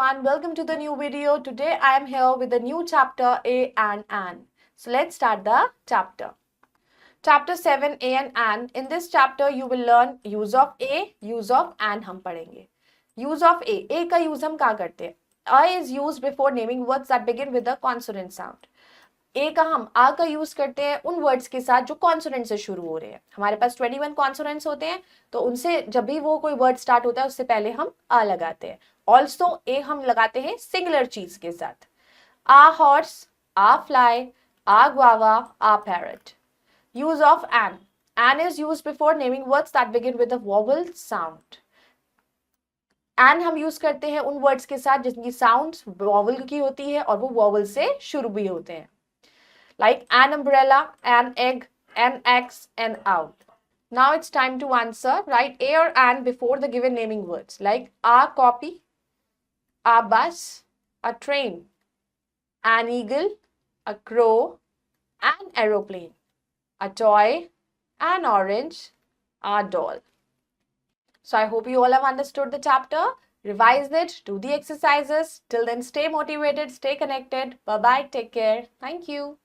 everyone, welcome to the new video. Today I am here with a new chapter A and An. So let's start the chapter. Chapter 7 A and An. In this chapter you will learn use of A, use of An हम पढ़ेंगे. Use of A का use हम क्या करते हैं? A is used before naming words that begin with a consonant sound. ए का हम आ का यूज करते हैं उन वर्ड्स के साथ जो कॉन्सोनेंट से शुरू हो रहे हैं. हमारे पास 21 कॉन्सोनेंट्स होते हैं, तो उनसे जब भी वो कोई वर्ड स्टार्ट होता है उससे पहले हम आ लगाते हैं. ऑल्सो ए हम लगाते हैं सिंगुलर चीज के साथ. A horse, a fly, a guava, a parrot. Use of an. An is use before naming words that begin with a vowel sound. An हम यूज करते हैं उन वर्ड्स के साथ जिनकी साउंड वोवेल की होती है और वो वोवेल से शुरू भी होते हैं. Like an umbrella, an egg, an axe, an owl. Now it's time to answer. Write a or an before the given naming words like a copy, a bus, a train, an eagle, a crow, an aeroplane, a toy, an orange, a doll. So I hope you all have understood the chapter. Revise it, do the exercises. Till then, stay motivated, stay connected. Bye-bye, take care. Thank you.